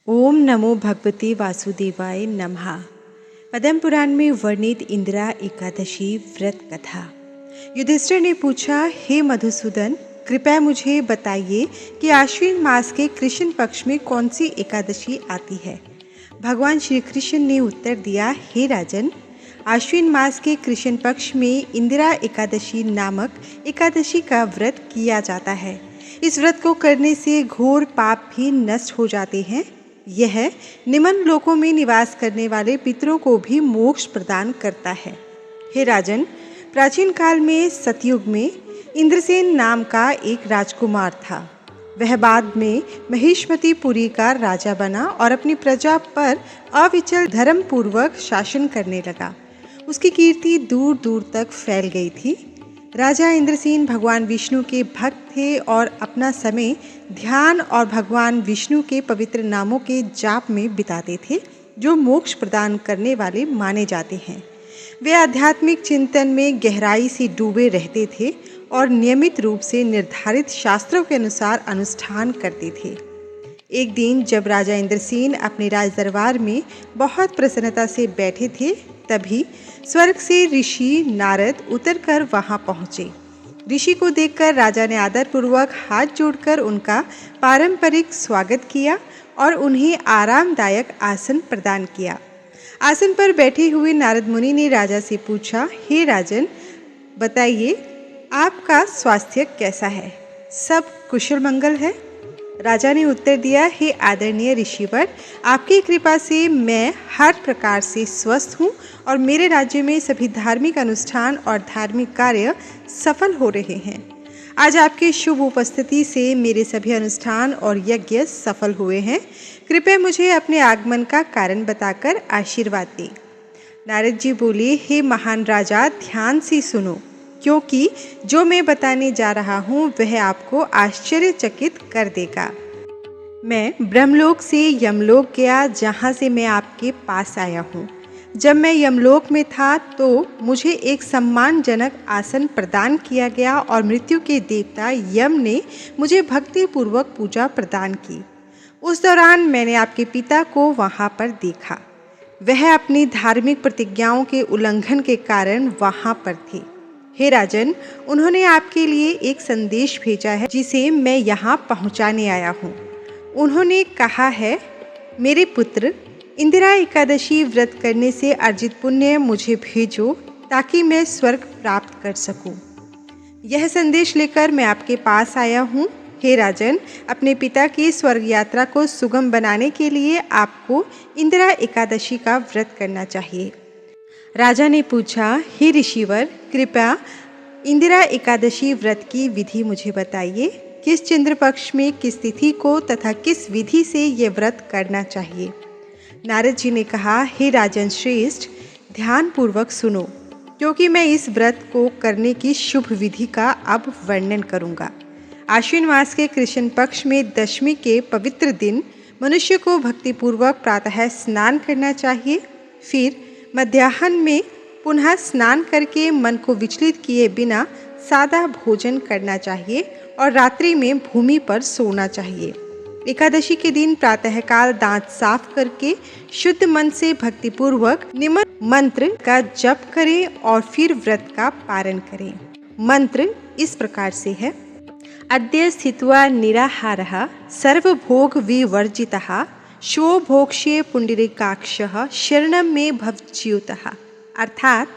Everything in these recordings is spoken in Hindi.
ओम नमो भगवते वासुदेवाय नमः। पद्म पुराण में वर्णित इंदिरा एकादशी व्रत कथा। युधिष्ठिर ने पूछा, हे मधुसूदन, कृपया मुझे बताइए कि आश्विन मास के कृष्ण पक्ष में कौन सी एकादशी आती है। भगवान श्री कृष्ण ने उत्तर दिया, हे राजन, आश्विन मास के कृष्ण पक्ष में इंदिरा एकादशी नामक एकादशी का व्रत किया जाता है। इस व्रत को करने से घोर पाप भी नष्ट हो जाते हैं। यह निम्न लोकों में निवास करने वाले पितरों को भी मोक्ष प्रदान करता है। हे राजन, प्राचीन काल में सतयुग में इंद्रसेन नाम का एक राजकुमार था। वह बाद में महिष्मतीपुरी का राजा बना और अपनी प्रजा पर अविचल धर्म पूर्वक शासन करने लगा। उसकी कीर्ति दूर दूर तक फैल गई थी। राजा इंद्रसेन भगवान विष्णु के भक्त थे और अपना समय ध्यान और भगवान विष्णु के पवित्र नामों के जाप में बिताते थे, जो मोक्ष प्रदान करने वाले माने जाते हैं। वे आध्यात्मिक चिंतन में गहराई से डूबे रहते थे और नियमित रूप से निर्धारित शास्त्रों के अनुसार अनुष्ठान करते थे। एक दिन जब राजा इंद्रसेन अपने राज दरबार में बहुत प्रसन्नता से बैठे थे, तभी स्वर्ग से ऋषि नारद उतरकर वहां पहुंचे। ऋषि को देखकर राजा ने आदरपूर्वक हाथ जोड़कर उनका पारंपरिक स्वागत किया और उन्हें आरामदायक आसन प्रदान किया। आसन पर बैठे हुए नारद मुनि ने राजा से पूछा, हे राजन, बताइए आपका स्वास्थ्य कैसा है? सब कुशल मंगल है? राजा ने उत्तर दिया, हे आदरणीय ऋषिवर, आपकी कृपा से मैं हर प्रकार से स्वस्थ हूँ और मेरे राज्य में सभी धार्मिक अनुष्ठान और धार्मिक कार्य सफल हो रहे हैं। आज आपकी शुभ उपस्थिति से मेरे सभी अनुष्ठान और यज्ञ सफल हुए हैं। कृपया मुझे अपने आगमन का कारण बताकर आशीर्वाद दें। नारद जी बोले, हे महान राजा, ध्यान से सुनो, क्योंकि जो मैं बताने जा रहा हूँ वह आपको आश्चर्यचकित कर देगा। मैं ब्रह्मलोक से यमलोक गया, जहाँ से मैं आपके पास आया हूँ। जब मैं यमलोक में था तो मुझे एक सम्मानजनक आसन प्रदान किया गया और मृत्यु के देवता यम ने मुझे भक्तिपूर्वक पूजा प्रदान की। उस दौरान मैंने आपके पिता को वहाँ पर देखा। वह अपनी धार्मिक प्रतिज्ञाओं के उल्लंघन के कारण वहाँ पर थे। हे राजन, उन्होंने आपके लिए एक संदेश भेजा है, जिसे मैं यहाँ पहुँचाने आया हूँ। उन्होंने कहा है, मेरे पुत्र, इंदिरा एकादशी व्रत करने से अर्जित पुण्य मुझे भेजो ताकि मैं स्वर्ग प्राप्त कर सकूं। यह संदेश लेकर मैं आपके पास आया हूँ। हे राजन, अपने पिता की स्वर्ग यात्रा को सुगम बनाने के लिए आपको इंदिरा एकादशी का व्रत करना चाहिए। राजा ने पूछा, हे ऋषिवर, कृपया इंदिरा एकादशी व्रत की विधि मुझे बताइए। किस चंद्र पक्ष में किस तिथि को तथा किस विधि से ये व्रत करना चाहिए? नारद जी ने कहा, हे राजन श्रेष्ठ, ध्यान पूर्वक सुनो, क्योंकि मैं इस व्रत को करने की शुभ विधि का अब वर्णन करूंगा। आश्विन मास के कृष्ण पक्ष में दशमी के पवित्र दिन मनुष्य को भक्तिपूर्वक प्रातः स्नान करना चाहिए। फिर मध्याह्न में पुनः स्नान करके मन को विचलित किए बिना सादा भोजन करना चाहिए और रात्रि में भूमि पर सोना चाहिए। एकादशी के दिन प्रातःकाल दांत साफ करके शुद्ध मन से भक्तिपूर्वक निम्न मंत्र का जप करें और फिर व्रत का पारण करें। मंत्र इस प्रकार से है, अद्य स्थित्वा निराहारः सर्वभोग विवर्जितः श्वो भोक्ष्ये पुंडरीकाक्षः शरणं मे भवच्युतः। अर्थात,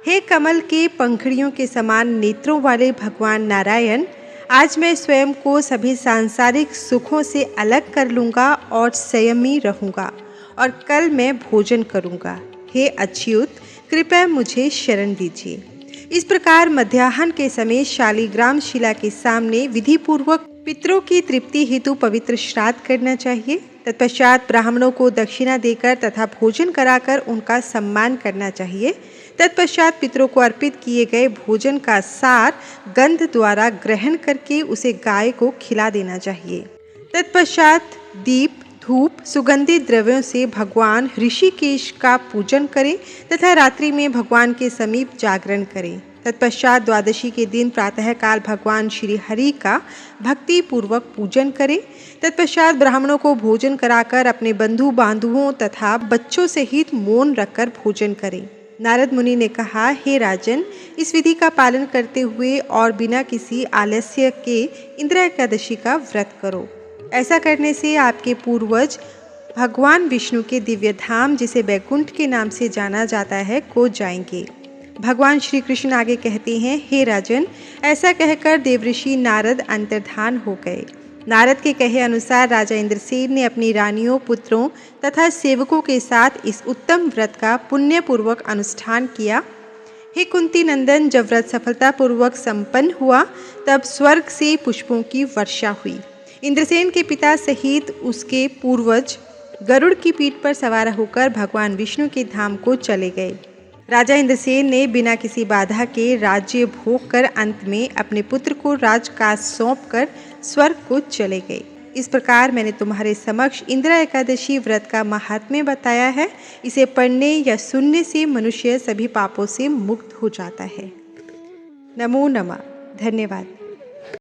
हे कमल के पंखड़ियों के समान नेत्रों वाले भगवान नारायण, आज मैं स्वयं को सभी सांसारिक सुखों से अलग कर लूँगा और संयमी रहूँगा और कल मैं भोजन करूँगा। हे अच्युत, कृपया मुझे शरण दीजिए। इस प्रकार मध्याह्न के समय शालिग्राम शिला के सामने विधिपूर्वक पितरों की तृप्ति हेतु पवित्र श्राद्ध करना चाहिए। तत्पश्चात ब्राह्मणों को दक्षिणा देकर तथा भोजन कराकर उनका सम्मान करना चाहिए। तत्पश्चात पितरों को अर्पित किए गए भोजन का सार गंध द्वारा ग्रहण करके उसे गाय को खिला देना चाहिए। तत्पश्चात दीप, धूप, सुगंधित द्रव्यों से भगवान ऋषिकेश का पूजन करें तथा रात्रि में भगवान के समीप जागरण करें। तत्पश्चात द्वादशी के दिन प्रातःकाल भगवान श्री हरि का भक्ति पूर्वक पूजन करें। तत्पश्चात ब्राह्मणों को भोजन कराकर अपने बंधु बांधुओं तथा बच्चों सहित मौन रखकर भोजन करें। नारद मुनि ने कहा, हे राजन, इस विधि का पालन करते हुए और बिना किसी आलस्य के इंद्र एकादशी का व्रत करो। ऐसा करने से आपके पूर्वज भगवान विष्णु के दिव्य धाम, जिसे वैकुंठ के नाम से जाना जाता है, को जाएंगे। भगवान श्री कृष्ण आगे कहते हैं, हे राजन, ऐसा कहकर देवऋषि नारद अंतर्धान हो गए। नारद के कहे अनुसार राजा इंद्रसेन ने अपनी रानियों, पुत्रों तथा सेवकों के साथ इस उत्तम व्रत का पुण्यपूर्वक अनुष्ठान किया। हे कुंती नंदन, जब व्रत सफलतापूर्वक संपन्न हुआ तब स्वर्ग से पुष्पों की वर्षा हुई। इंद्रसेन के पिता सहित उसके पूर्वज गरुड़ की पीठ पर सवार होकर भगवान विष्णु के धाम को चले गए। राजा इंद्रसेन ने बिना किसी बाधा के राज्य भोग कर अंत में अपने पुत्र को राजकाज सौंपकर स्वर्ग को चले गए। इस प्रकार मैंने तुम्हारे समक्ष इंदिरा एकादशी व्रत का महात्म्य बताया है। इसे पढ़ने या सुनने से मनुष्य सभी पापों से मुक्त हो जाता है। नमो नमः। धन्यवाद।